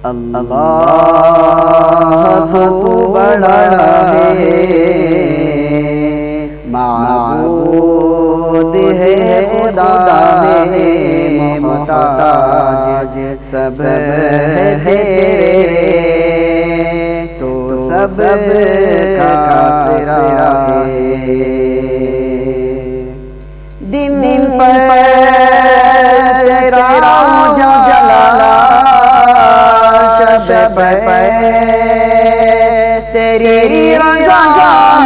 अल्लाह तू बड़ा है, माबूद है खुदा है, मोहताज सब है तेरे, तो सब का सिरा है। दिन दिन पर तेरा जलाला, शब पे तेरी रज़ा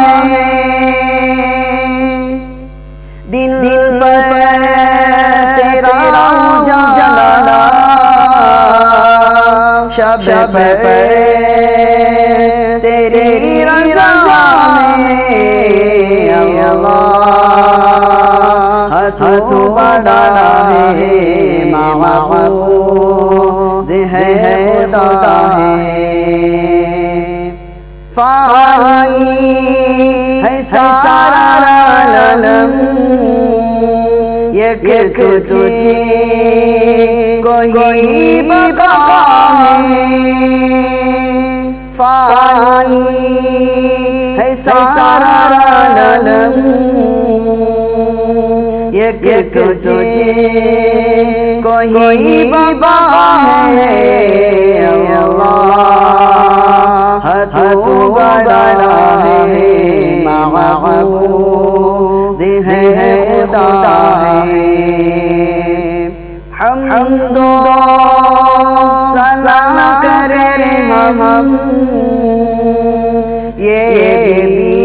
है। दिन दिन पर तेरा जलाला, शब पे तेरी रज़ा है। अल्लाह तू बड़ा है, माबूद है खुदा है। फानी है सारा आलम, एक तुझे कोई बका है। फानी है सारा आलम, एक तुझे कोई बका है। अल्लाह तू बड़ा है, माबूद है खुदा है। हम्दो सना करे हम, ये भी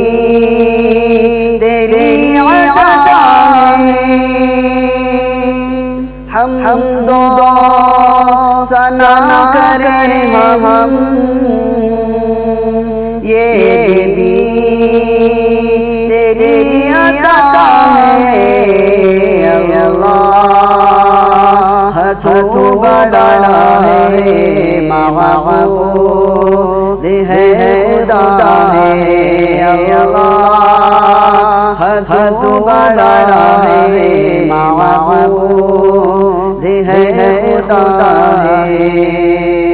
तेरी अता है। हम्दो सना करे हम, ये भी तेरी अता है। अल्लाह तू बड़ा है, माबूद है खुदा है। अल्लाह तू बड़ा है, माबूद है खुदा है।